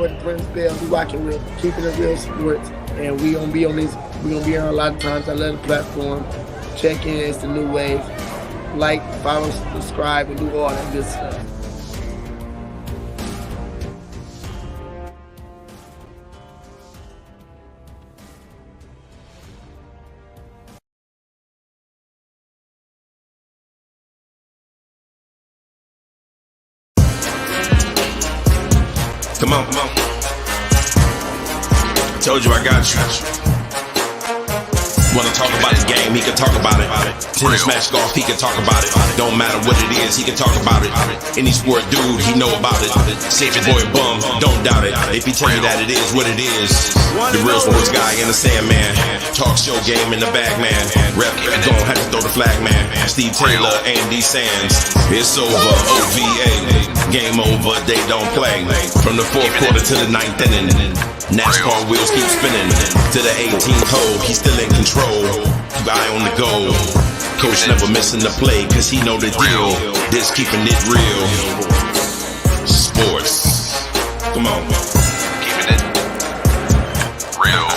with Prince Bell. We rocking with Keeping It Real Sports, and we gonna be on this. We gonna be on a lot of times. I love the platform. Check in. It's the new wave. Like, follow, subscribe, and do all that good stuff. Come on. I told you I got you. Wanna talk about the game, he can talk about it. Tennis, match, golf, he can talk about it. Don't matter what it is, he can talk about it. Any sport dude, he know about it. Safe boy bum, don't doubt it. If he tell you that it is what it is. The real sports guy in the Sandman. Talk show game in the bag, man. Rep, gon' have to throw the flag, man. Steve Taylor, Andy Sands. It's over, OVA. Game over, they don't play. From the fourth quarter to the ninth inning. NASCAR wheels keep spinning. To the 18th hole, he's still in control. Eye on the goal. Coach never missing the play, cause he know the deal. This keeping it real. Sports. Come on. Keeping it real.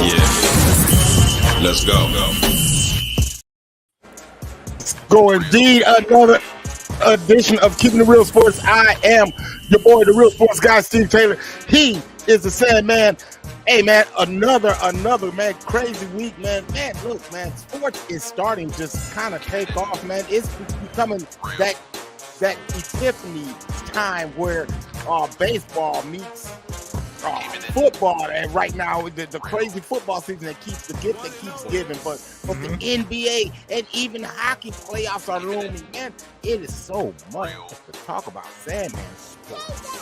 Yeah. Let's go. Go indeed. Another edition of Keeping It Real Sports. I am your boy, the real sports guy, Steve Taylor. He is the Sandman. Hey, man, another, man, crazy week, man. Man, look, man, sports is starting to just kind of take off, man. It's becoming that epiphany time where baseball meets football, and right now the crazy football season that keeps the gift that keeps giving, but the NBA and even hockey playoffs are looming, man. It is so much to talk about, Sandman.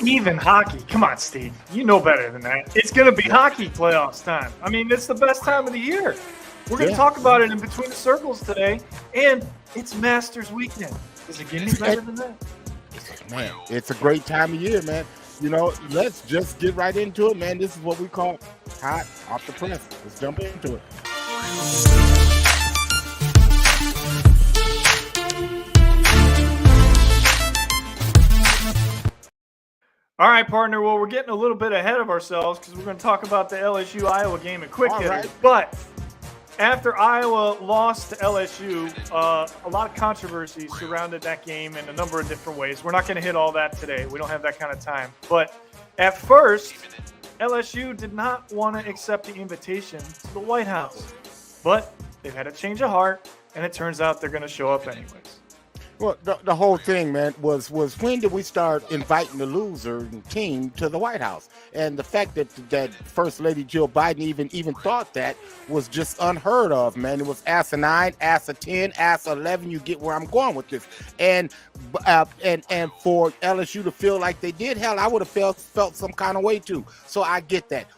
Even hockey, come on, Steve. You know better than that. It's going to be hockey playoffs time. I mean, it's the best time of the year. We're going to talk about it in Between the Circles today, and it's Masters weekend. Does it get any better than that? Man, it's a great time of year, man. You know, let's just get right into it, man. This is what we call hot off the press. Let's jump into it. All right, partner. Well, we're getting a little bit ahead of ourselves because we're going to talk about the LSU-Iowa game in quick hitters. Right. But after Iowa lost to LSU, a lot of controversy surrounded that game in a number of different ways. We're not going to hit all that today. We don't have that kind of time. But at first, LSU did not want to accept the invitation to the White House. But they've had a change of heart, and it turns out they're going to show up anyways. Well, the whole thing, man, was when did we start inviting the loser team to the White House? And the fact that First Lady Jill Biden even thought that was just unheard of, man. It was asinine, ass a 10, ass 11. You get where I'm going with this. And for LSU to feel like they did, hell, I would have felt some kind of way too. So I get that.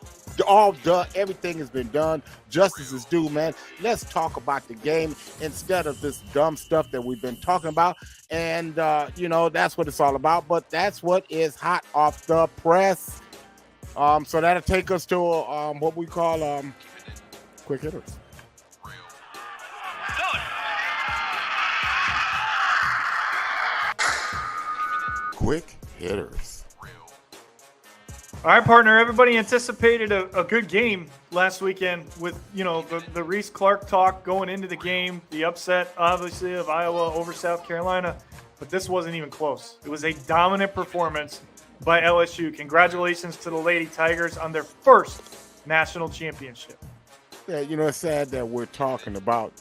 Everything has been done. Justice is due, man. Let's talk about the game instead of this dumb stuff that we've been talking about. And, that's what it's all about. But that's what is hot off the press. So that'll take us to what we call quick hitters. Quick hitters. All right, partner. Everybody anticipated a good game last weekend with, the Reese Clark talk going into the game, the upset, obviously, of Iowa over South Carolina. But this wasn't even close. It was a dominant performance by LSU. Congratulations to the Lady Tigers on their first national championship. Yeah, it's sad that we're talking about,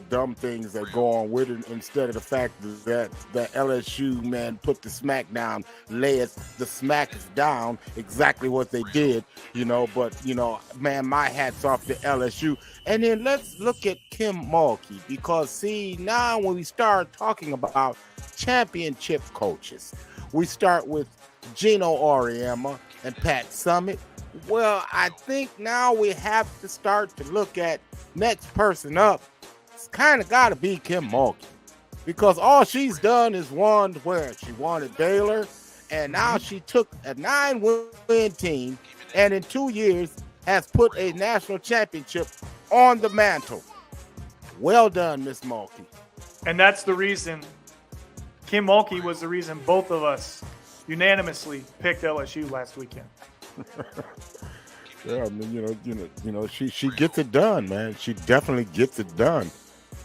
dumb things that go on with it instead of the fact that LSU, man, put the smack down, the smack is down, exactly what they did, but, man, my hat's off to LSU. And then let's look at Kim Mulkey, because, see, now when we start talking about championship coaches, we start with Gino Auriemma and Pat Summitt. Well, I think now we have to start to look at next person up. It's kind of got to be Kim Mulkey, because all she's done is won where? She won at Baylor, and now she took a 9-win team and in 2 years has put a national championship on the mantle. Well done, Miss Mulkey. And that's the reason. Kim Mulkey was the reason both of us unanimously picked LSU last weekend. Yeah, I mean, she gets it done, man. She definitely gets it done.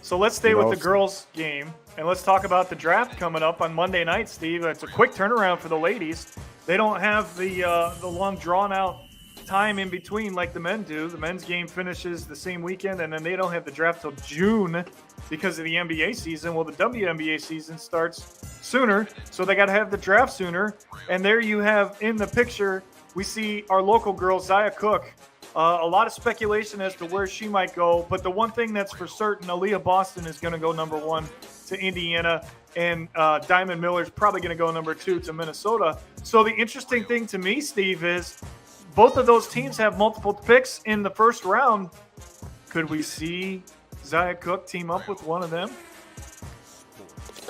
So let's stay with the girls' game, and let's talk about the draft coming up on Monday night, Steve. It's a quick turnaround for the ladies. They don't have the long, drawn-out time in between like the men do. The men's game finishes the same weekend, and then they don't have the draft till June because of the NBA season. Well, the WNBA season starts sooner, so they got to have the draft sooner. And there you have in the picture, we see our local girl, Zia Cook. A lot of speculation as to where she might go, but the one thing that's for certain, Aaliyah Boston is going to go number 1 to Indiana, and Diamond Miller is probably going to go number 2 to Minnesota. So the interesting thing to me, Steve, is both of those teams have multiple picks in the first round. Could we see Zia Cook team up with one of them?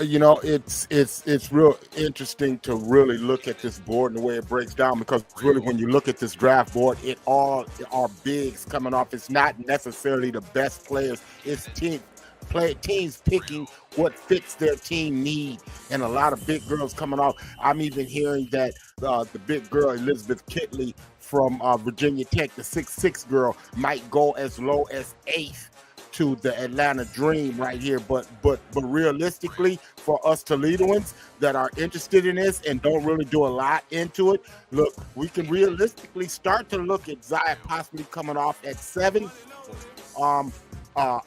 It's real interesting to really look at this board and the way it breaks down, because really when you look at this draft board, it all are bigs coming off. It's not necessarily the best players. It's teams picking what fits their team need, and a lot of big girls coming off. I'm even hearing that the big girl Elizabeth Kitley from Virginia Tech, the 6'6" girl, might go as low as 8th to the Atlanta Dream right here, but realistically, for us Toledoans that are interested in this and don't really do a lot into it, look, we can realistically start to look at Zia possibly coming off at 7.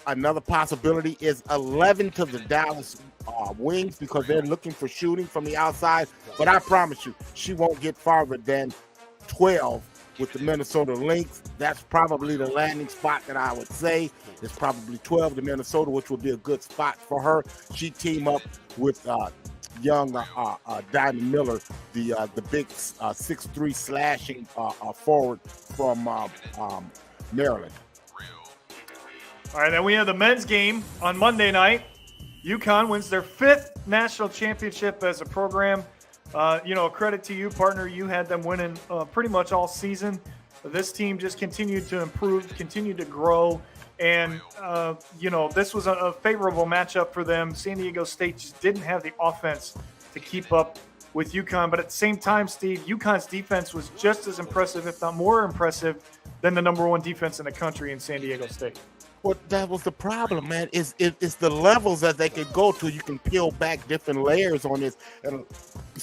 Another possibility is 11 to the Dallas Wings, because they're looking for shooting from the outside, but I promise you, she won't get farther than 12 with the Minnesota Lynx. That's probably the landing spot that I would say. It's probably 12 to Minnesota, which would be a good spot for her. She team up with young Diamond Miller, the big 6'3" slashing forward from Maryland. All right, then we have the men's game on Monday night. UConn wins their 5th national championship as a program. A credit to you, partner. You had them winning pretty much all season. This team just continued to improve, continued to grow. And, this was a favorable matchup for them. San Diego State just didn't have the offense to keep up with UConn. But at the same time, Steve, UConn's defense was just as impressive, if not more impressive, than the number 1 defense in the country in San Diego State. Well, that was the problem, man. It's the levels that they could go to. You can peel back different layers on this. And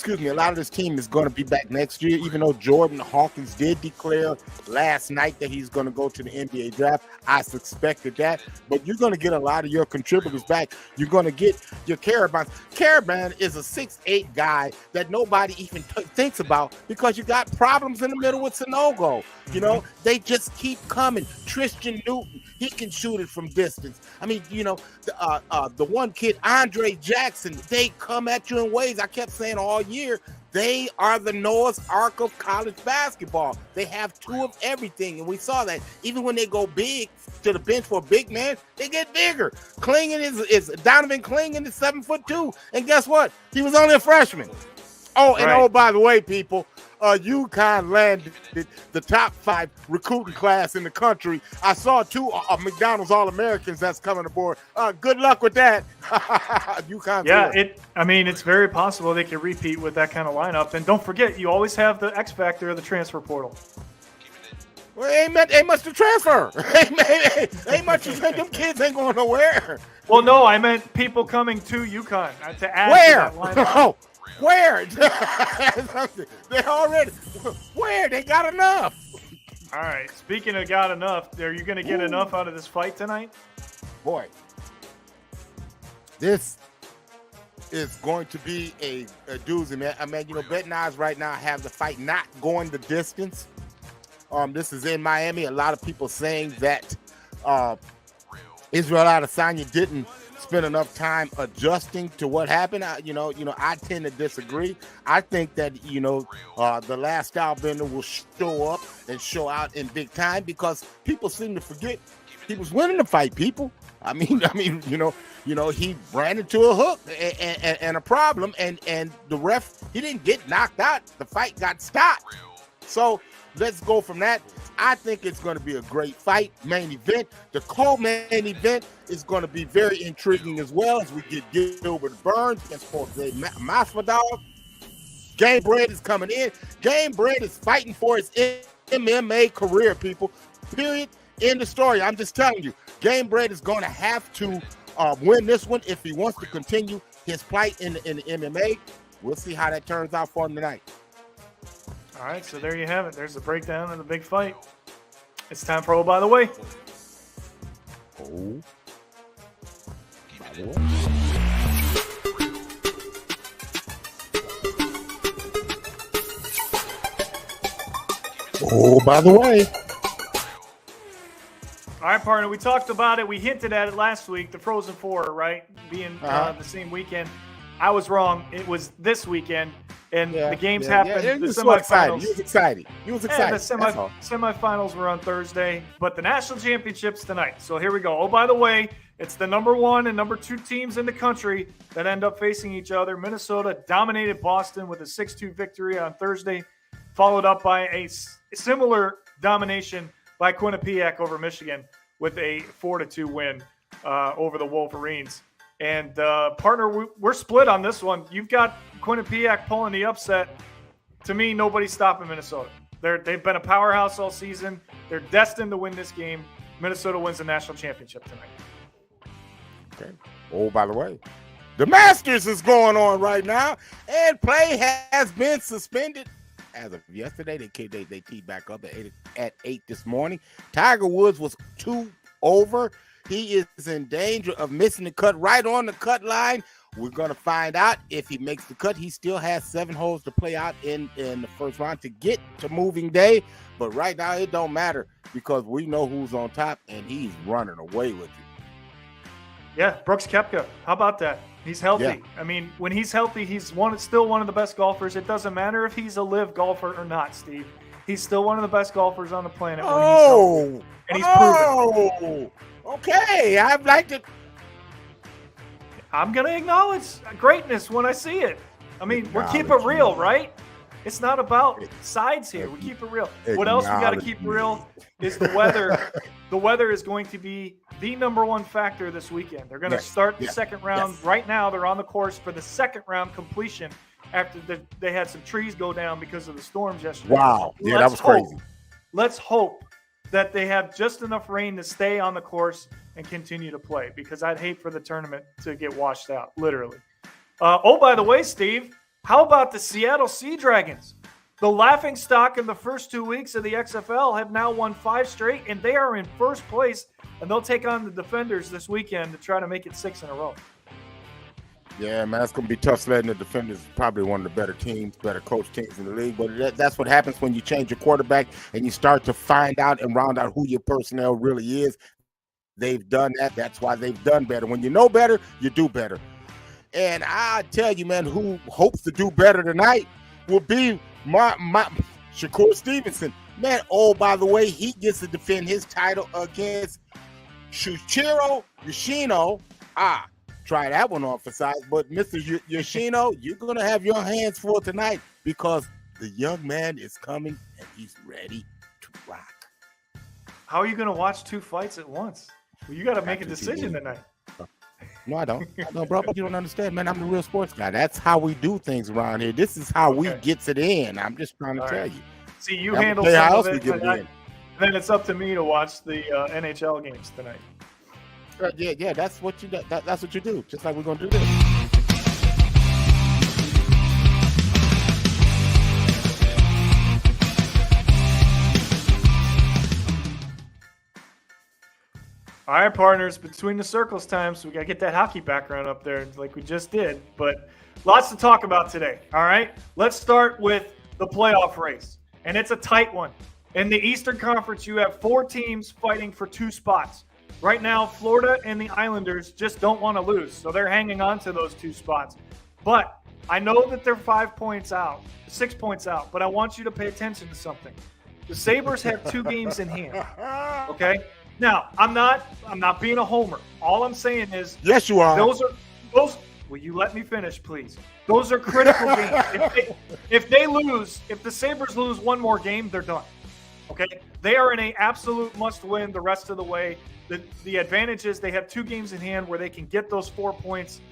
a lot of this team is going to be back next year, even though Jordan Hawkins did declare last night that he's going to go to the NBA draft. I suspected that. But you're going to get a lot of your contributors back. You're going to get your Karaban. Karaban is a 6'8" guy that nobody even thinks about, because you got problems in the middle with Sanogo. They just keep coming. Tristan Newton, he can shoot it from distance. I mean, the one kid, Andre Jackson, they come at you in ways. I kept saying all year, they are the Noah's Ark of college basketball. They have 2 of everything, and we saw that. Even when they go big to the bench for a big man, they get bigger. Clingan is Donovan Clingan is 7'2", and guess what? He was only a freshman. Oh, and right. By the way, people, UConn landed the top 5 recruiting class in the country. I saw 2 McDonald's All-Americans that's coming aboard. Good luck with that. UConn. Yeah, it's very possible they can repeat with that kind of lineup. And don't forget, you always have the X factor of the transfer portal. Well, ain't much to transfer. ain't much to transfer. Them kids ain't going nowhere. Well, no, I meant people coming to UConn to add Where? to that lineup. Where? They already. Where? They got enough. All right. Speaking of got enough, are you going to get enough out of this fight tonight? Boy, this is going to be a doozy, man. I mean, betting odds right now have the fight not going the distance. This is in Miami. A lot of people saying that Israel Adesanya didn't spend enough time adjusting to what happened. I tend to disagree. I think that the last style bender will show up and show out in big time, because people seem to forget he was winning the fight. People, I mean, he ran into a hook and a problem, and the ref, he didn't get knocked out. The fight got stopped. So let's go from that. I think it's going to be a great fight. Main event. The co-main event is going to be very intriguing as well, as we get Gilbert Burns against Jose Masvidal. Game Bread is coming in. Game Bread is fighting for his MMA career, people. Period. End of story. I'm just telling you, Game Bread is going to have to win this one if he wants to continue his plight in the MMA. We'll see how that turns out for him tonight. All right, so there you have it. There's the breakdown of the big fight. It's time for By the Way. Oh, by the way. Oh, by the way. All right, partner, we talked about it. We hinted at it last week, the Frozen Four, right? Being the same weekend. I was wrong. It was this weekend, and the games happened. Yeah, the so excited. You was excited. The semifinals were on Thursday, but the national championships tonight. So here we go. Oh, by the way, it's the number 1 and number 2 teams in the country that end up facing each other. Minnesota dominated Boston with a 6-2 victory on Thursday, followed up by a similar domination by Quinnipiac over Michigan with a 4-2 win over the Wolverines. And partner, we're split on this one. You've got Quinnipiac pulling the upset. To me, nobody's stopping Minnesota. They've been a powerhouse all season. They're destined to win this game. Minnesota wins the national championship tonight. Okay. Oh, by the way, the Masters is going on right now, and play has been suspended. As of yesterday, they teed back up at 8 this morning. Tiger Woods was 2 over. He is in danger of missing the cut right on the cut line. We're going to find out if he makes the cut. He still has 7 holes to play out in the first round to get to moving day. But right now, it don't matter because we know who's on top, and he's running away with it. Yeah, Brooks Koepka. How about that? He's healthy. Yeah. I mean, when he's healthy, he's still one of the best golfers. It doesn't matter if he's a live golfer or not, Steve. He's still one of the best golfers on the planet when he's healthy. And he's proven. Okay. I'd like to. I'm going to acknowledge greatness when I see it. I mean, we keep it real, right? It's not about sides here. We keep it real. What else we got to keep real is the weather. The weather is going to be the number 1 factor this weekend. They're going to start the second round. Right now, they're on the course for the second round completion after they had some trees go down because of the storms yesterday. Wow. Yeah, that was crazy. Let's hope that they have just enough rain to stay on the course and continue to play, because I'd hate for the tournament to get washed out, literally. By the way, Steve, how about the Seattle Sea Dragons? The laughingstock in the first 2 weeks of the XFL have now won 5 straight, and they are in first place, and they'll take on the Defenders this weekend to try to make it 6 in a row. Yeah, man, it's going to be tough sledding. The Defenders is probably one of the better teams, better coach teams in the league. But that's what happens when you change your quarterback and you start to find out and round out who your personnel really is. They've done that. That's why they've done better. When you know better, you do better. And I tell you, man, who hopes to do better tonight will be my Shakur Stevenson. Man, by the way, he gets to defend his title against Shuichiro Yoshino. Try that one on for size. But Mr. Yoshino, you're going to have your hands full tonight because the young man is coming and he's ready to rock. How are you going to watch 2 fights at once? Well, you got to make a decision tonight. No, I don't. No, bro, you don't understand, man. I'm the real sports guy. That's how we do things around here. This is how we get it in. I'm just trying to tell you. See, you handle some of it, then it's up to me to watch the NHL games tonight. Yeah, that's what you do. That's what you do. Just like we're gonna do this. All right, partners, between the circles time, so we got to get that hockey background up there like we just did. But lots to talk about today, all right? Let's start with the playoff race, and it's a tight one. In the Eastern Conference, you have 4 teams fighting for 2 spots. Right now, Florida and the Islanders just don't want to lose, so they're hanging on to those 2 spots. But I know that they're 5 points out, 6 points out, but I want you to pay attention to something. The Sabres have 2 games in hand, okay? Now, I'm not being a homer. All I'm saying is, yes, you are. Those. Will you let me finish, please? Those are critical games. If they lose, if the Sabres lose one more game, they're done. Okay, they are in an absolute must-win the rest of the way. The advantage is they have 2 games in hand where they can get those 4 points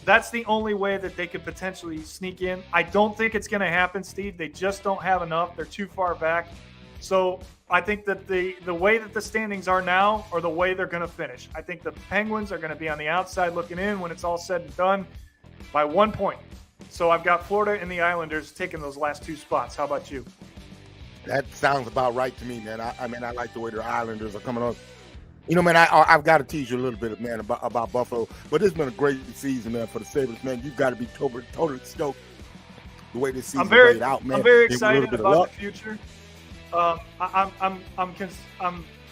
That's the only way that they could potentially sneak in. I don't think it's going to happen, Steve. They just don't have enough. They're too far back. So I think that the way that the standings are now are the way they're going to finish. I think the Penguins are going to be on the outside looking in when it's all said and done by 1 point. So I've got Florida and the Islanders taking those last 2 spots. How about you? That sounds about right to me, man. I mean, I like the way the Islanders are coming on. You know, man, I've got to tease you a little bit, man, about Buffalo. But it's been a great season, man, for the Sabres, man. You've got to be totally stoked the way this season played out, man. I'm very excited about the future. I'm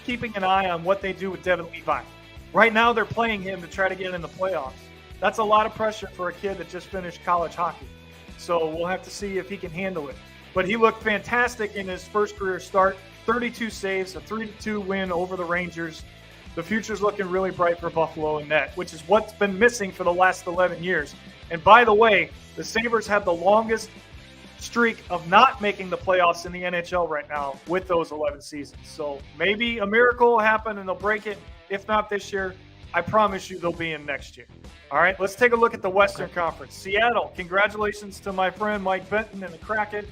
keeping an eye on what they do with Devin Levi. Right now, they're playing him to try to get in the playoffs. That's a lot of pressure for a kid that just finished college hockey. So we'll have to see if he can handle it. But he looked fantastic in his first career start. 32 saves, a 3-2 win over the Rangers. The future's looking really bright for Buffalo in net, which is what's been missing for the last 11 years. And by the way, the Sabres have the longest streak of not making the playoffs in the NHL right now with those 11 seasons. So maybe a miracle will happen and they'll break it. If not this year, I promise you they'll be in next year. All right, let's take a look at the Western Conference. Seattle, congratulations to my friend Mike Benton and the Kraken.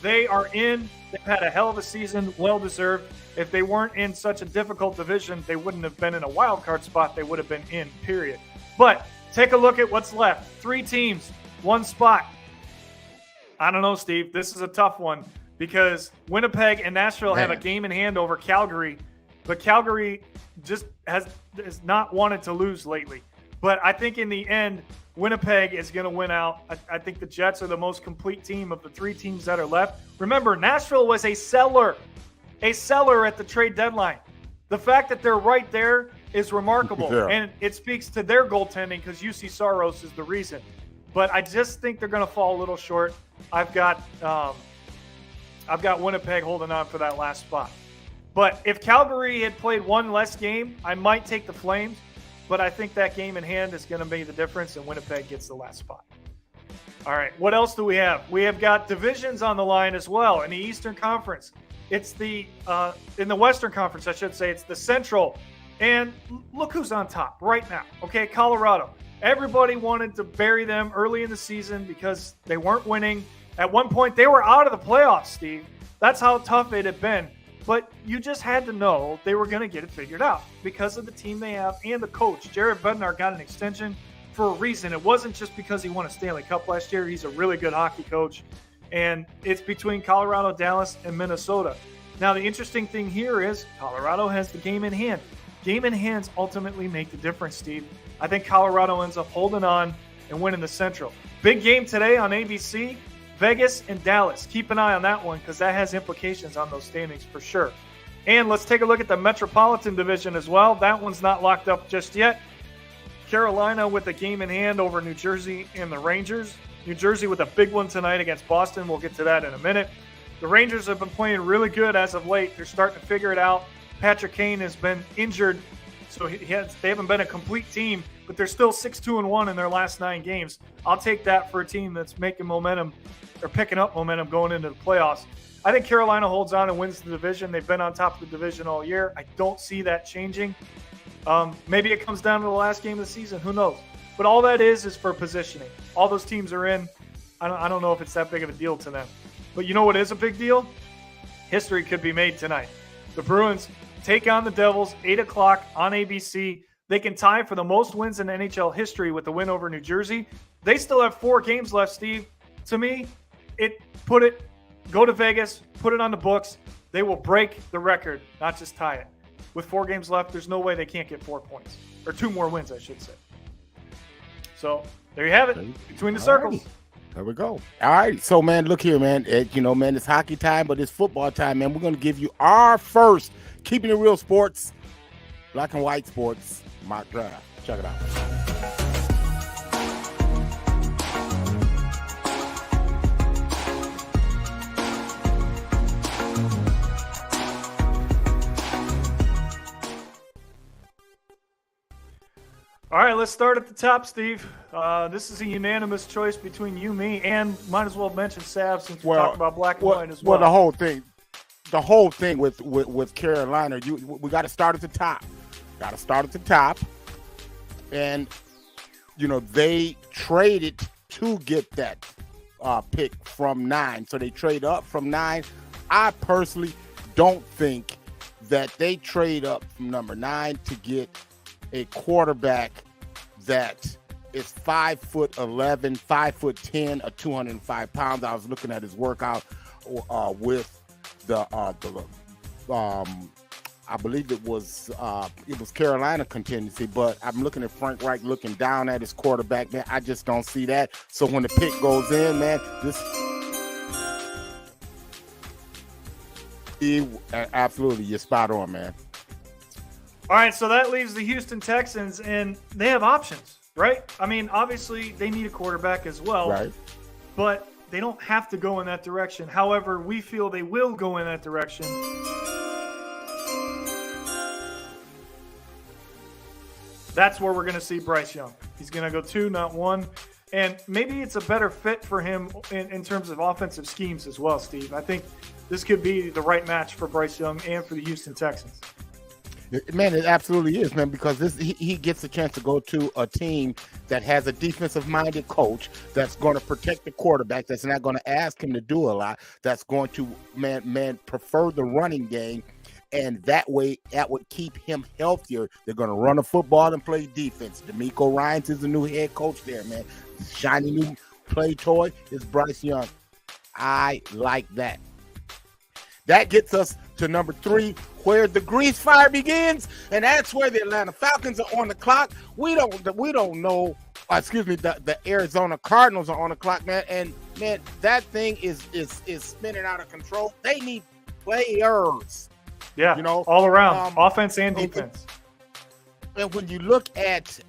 They are in. They've had a hell of a season, well-deserved. If they weren't in such a difficult division, they wouldn't have been in a wild card spot. They would have been in, period. But take a look at what's left. 3 teams, 1 spot. I don't know, Steve. This is a tough one because Winnipeg and Nashville have a game in hand over Calgary, but Calgary just has not wanted to lose lately. But I think in the end, Winnipeg is going to win out. I think the Jets are the most complete team of the 3 teams that are left. Remember, Nashville was a seller at the trade deadline. The fact that they're right there is remarkable, and it speaks to their goaltending because UC Saros is the reason. But I just think they're going to fall a little short. I've got Winnipeg holding on for that last spot. But if Calgary had played 1 less game, I might take the Flames. But I think that game in hand is going to be the difference, and Winnipeg gets the last spot. All right, what else do we have? We have got divisions on the line as well in the Eastern Conference. It's in the Western Conference, I should say. It's the Central. And look who's on top right now, okay? Colorado. Everybody wanted to bury them early in the season because they weren't winning. At one point, they were out of the playoffs, Steve. That's how tough it had been. But you just had to know they were going to get it figured out because of the team they have and the coach. Jared Bednar got an extension for a reason. It wasn't just because he won a Stanley Cup last year. He's a really good hockey coach. And it's between Colorado, Dallas, and Minnesota. Now, the interesting thing here is Colorado has the game in hand. Game in hands ultimately make the difference, Steve. I think Colorado ends up holding on and winning the Central. Big game today on ABC. Vegas and Dallas. Keep an eye on that one because that has implications on those standings for sure. And let's take a look at the Metropolitan Division as well. That one's not locked up just yet. Carolina with a game in hand over New Jersey and the Rangers. New Jersey with a big one tonight against Boston. We'll get to that in a minute. The Rangers have been playing really good as of late. They're starting to figure it out. Patrick Kane has been injured, so they haven't been a complete team, but they're still 6-2-1 in their last 9 games. I'll take that for a team that's making momentum or picking up momentum going into the playoffs. I think Carolina holds on and wins the division. They've been on top of the division all year. I don't see that changing. Maybe it comes down to the last game of the season. Who knows? But all that is for positioning. All those teams are in. I don't know if it's that big of a deal to them. But you know what is a big deal? History could be made tonight. The Bruins take on the Devils, 8 o'clock on ABC. They can tie for the most wins in NHL history with the win over New Jersey. They still have 4 games left, Steve. To me, go to Vegas, put it on the books. They will break the record, not just tie it. With 4 games left, there's no way they can't get 4 points. Or 2 more wins, I should say. So, there you have it. Between the circles. There we go. All right. So, man, look here, man. Man, it's hockey time, but it's football time, man. We're going to give you our first Keeping It Real Sports, Black and White Sports mock draft. Check it out. All right, let's start at the top, Steve. This is a unanimous choice between you, me, and might as well mention Sav since we talked about black and white as well. Well, the whole thing with Carolina, we got to start at the top. And they traded to get that pick from 9. So they trade up from 9. I personally don't think that they trade up from number 9 to get a quarterback that is 5'11", 5'10", or 205 pounds. I was looking at his workout with the I believe it was Carolina contingency, but I'm looking at Frank Reich looking down at his quarterback, man. I just don't see that. So when the pick goes in, man, absolutely, you're spot on, man. All right, so that leaves the Houston Texans, and they have options, right? I mean, obviously, they need a quarterback as well, right? But they don't have to go in that direction. However, we feel they will go in that direction. That's where we're going to see Bryce Young. He's going to go 2, not 1. And maybe it's a better fit for him in terms of offensive schemes as well, Steve. I think this could be the right match for Bryce Young and for the Houston Texans. Man, it absolutely is, man, because he gets a chance to go to a team that has a defensive-minded coach that's going to protect the quarterback, that's not going to ask him to do a lot, that's going to, prefer the running game. And that way, that would keep him healthier. They're going to run the football and play defense. DeMeco Ryans is the new head coach there, man. The shiny new play toy is Bryce Young. I like that. That gets us to number 3, where the grease fire begins, and that's where the Atlanta Falcons are on the clock. We don't know. The Arizona Cardinals are on the clock, man. And man, that thing is spinning out of control. They need players. Yeah, all around, offense and defense. And when you look at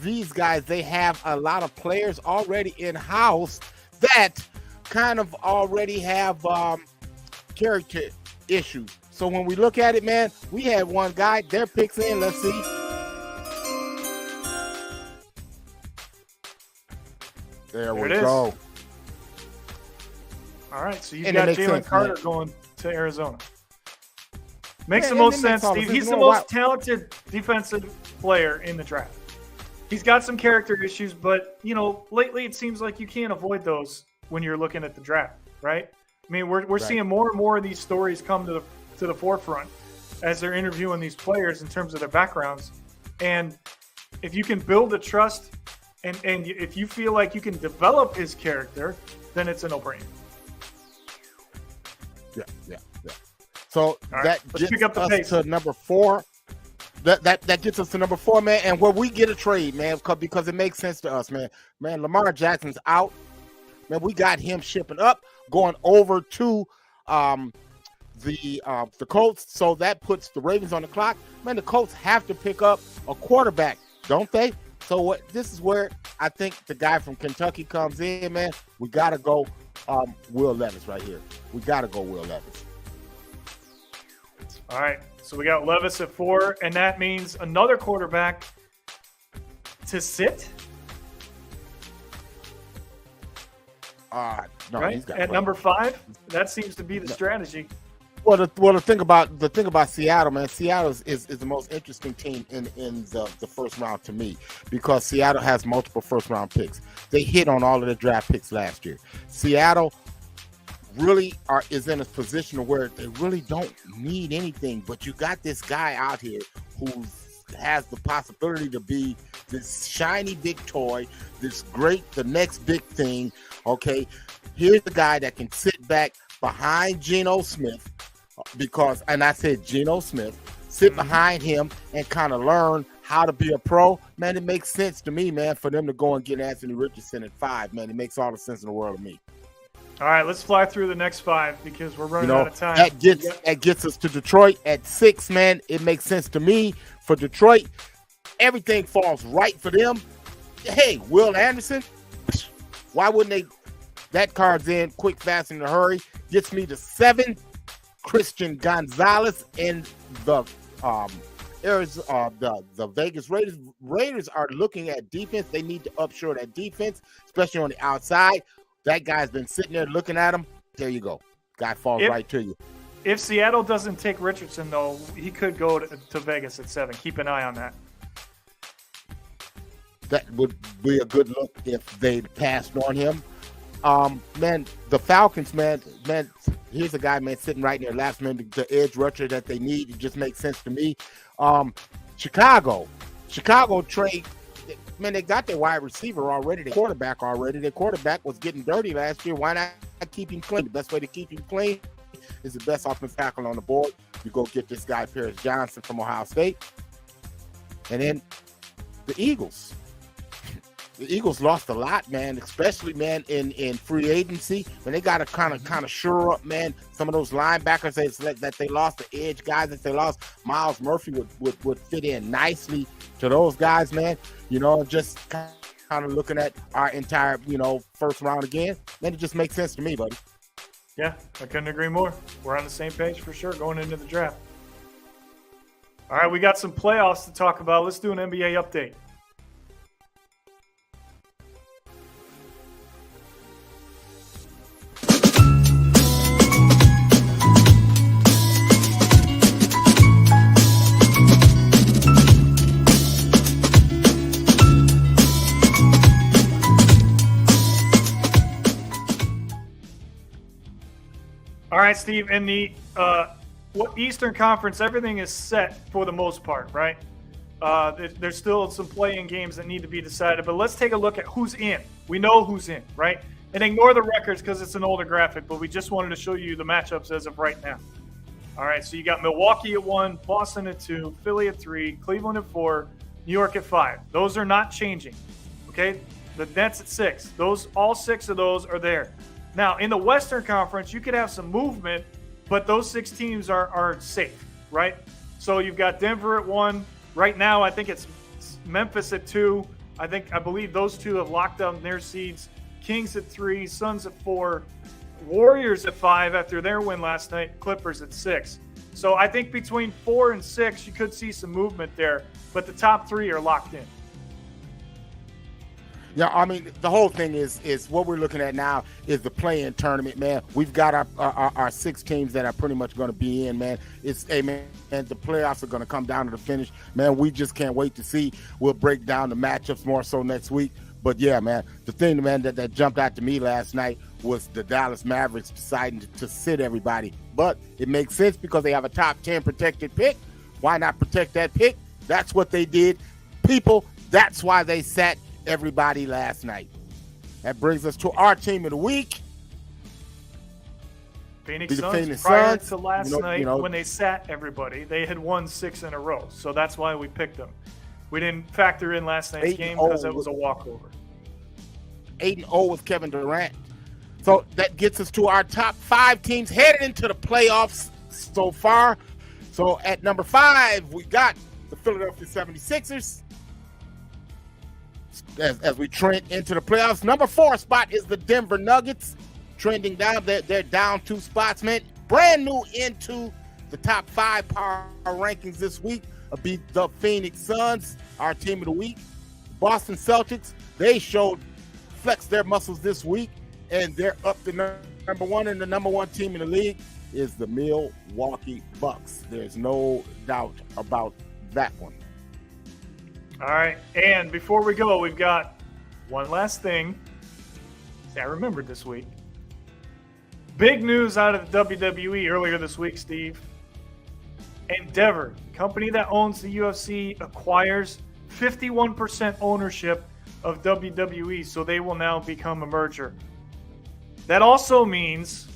these guys, they have a lot of players already in-house that kind of already have character issues. So when we look at it, man, we had one guy, their picks in, let's see. There we go. All right, so you've got Jalen Carter going to Arizona. Makes the most sense, Steve. He's the most talented defensive player in the draft. He's got some character issues, but, lately it seems like you can't avoid those when you're looking at the draft, right? I mean, we're seeing more and more of these stories come to the forefront as they're interviewing these players in terms of their backgrounds. And if you can build a trust and if you feel like you can develop his character, then it's a no-brainer. Yeah. So that gets us to number 4. That gets us to number 4, man, and where we get a trade, man, because it makes sense to us, man. Man, Lamar Jackson's out. Man, we got him shipping up, going over to the Colts. So that puts the Ravens on the clock. Man, the Colts have to pick up a quarterback, don't they? So this is where I think the guy from Kentucky comes in, man. We got to go Will Levis right here. We got to go Will Levis. All right, so we got Levis at 4, and that means another quarterback to sit. No, right at number 5, that seems to be the strategy. Well, the thing about Seattle, man, Seattle is the most interesting team in the first round to me, because Seattle has multiple first round picks. They hit on all of their draft picks last year. Seattle really is in a position where they really don't need anything, but you got this guy out here who has the possibility to be this shiny big toy, the next big thing. Okay, here's the guy that can sit back behind Geno Smith, and I said Geno Smith, sit behind him and kind of learn how to be a pro. Man, it makes sense to me, man, for them to go and get Anthony Richardson at 5. Man, it makes all the sense in the world to me. All right, let's fly through the next 5 because we're running out of time. That gets us to Detroit at 6, man. It makes sense to me for Detroit. Everything falls right for them. Hey, Will Anderson, why wouldn't they? That card's in quick, fast, in a hurry. Gets me to 7. Christian Gonzalez in the Vegas Raiders. Raiders are looking at defense. They need to upshore that defense, especially on the outside. That guy's been sitting there looking at him. There you go. Guy falls right to you. If Seattle doesn't take Richardson, though, he could go to Vegas at 7. Keep an eye on that. that would be a good look if they passed on him. Man, the Falcons, man, here's a guy, man, sitting right there, last minute, the edge rusher that they need. It just makes sense to me. Chicago trade, man, they got their wide receiver already, their quarterback already. Their quarterback was getting dirty last year. Why not keep him clean? The best way to keep him clean is the best offensive tackle on the board. You go get this guy, Paris Johnson from Ohio State. And then the Eagles. The Eagles lost a lot, man, especially, man, in free agency. When they got to kind of shore up, man, some of those linebackers that they lost, the edge guys that they lost. Miles Murphy would fit in nicely to those guys, man. You know, just kind of looking at our entire, you know, first round again, man, it just makes sense to me, buddy. Yeah, I couldn't agree more. We're on the same page for sure going into the draft. All right, we got some playoffs to talk about. Let's do an NBA update. All right, Steve, in the Eastern Conference, everything is set for the most part, right? There's still some play-in games that need to be decided, but let's take a look at who's in. We know who's in, right? And ignore the records because it's an older graphic, but we just wanted to show you the matchups as of right now. All right, so you got Milwaukee at 1, Boston at 2, Philly at 3, Cleveland at 4, New York at 5. Those are not changing, okay? The Nets at 6. All 6 of those are there. Now, in the Western Conference, you could have some movement, but those 6 teams are safe, right? So you've got Denver at 1. Right now, I think it's Memphis at 2. I believe those 2 have locked down their seeds. Kings at 3, Suns at 4, Warriors at 5 after their win last night, Clippers at 6. So I think between 4 and 6, you could see some movement there, but the top 3 are locked in. Yeah, I mean, the whole thing is what we're looking at now is the play-in tournament, man. We've got our 6 teams that are pretty much going to be in, man. Man, and the playoffs are going to come down to the finish. Man, we just can't wait to see. We'll break down the matchups more so next week. But, yeah, man, the thing, man, that jumped out to me last night was the Dallas Mavericks deciding to sit everybody. But it makes sense because they have a top 10 protected pick. Why not protect that pick? That's what they did. People, that's why they sat everybody last night. That brings us to our team of the week. Phoenix Suns. Prior to last night, when they sat everybody, they had won 6 in a row. So that's why we picked them. We didn't factor in last night's game because it was a walkover. 8-0 with Kevin Durant. So that gets us to our top 5 teams headed into the playoffs so far. So at number 5, we got the Philadelphia 76ers. As we trend into the playoffs, number 4 spot is the Denver Nuggets, trending down. They're down 2 spots, man. Brand new into the top 5 power rankings this week. Beat the Phoenix Suns, our team of the week. Boston Celtics, they flexed their muscles this week, and they're up to number 1, and the number 1 team in the league is the Milwaukee Bucks. There's no doubt about that one. All right, and before we go, we've got one last thing. See, I remembered this week. Big news out of the WWE earlier this week, Steve. Endeavor, company that owns the UFC, acquires 51% ownership of WWE, so they will now become a merger. That also means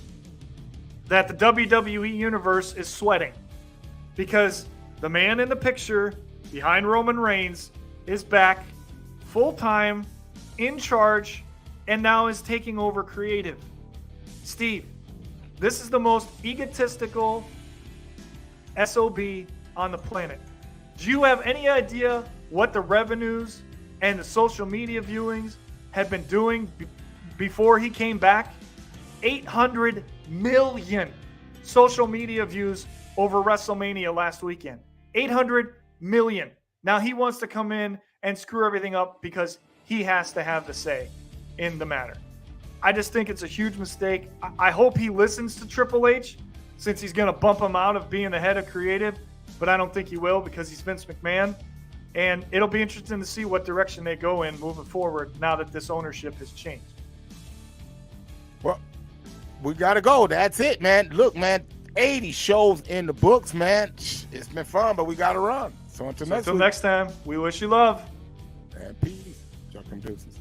that the WWE universe is sweating because the man in the picture behind Roman Reigns is back full-time, in charge, and now is taking over creative. Steve, this is the most egotistical SOB on the planet. Do you have any idea what the revenues and the social media viewings had been doing before he came back? 800 million social media views over WrestleMania last weekend. 800 million. Now he wants to come in and screw everything up because he has to have the say in the matter. I just think it's a huge mistake. I hope he listens to Triple H since he's going to bump him out of being the head of creative, but I don't think he will because he's Vince McMahon. And it'll be interesting to see what direction they go in moving forward now that this ownership has changed. Well, we got to go. That's it, man. Look, man, 80 shows in the books, man. It's been fun, but we got to run. So until next time, we wish you love. And peace. Chuck and deuces.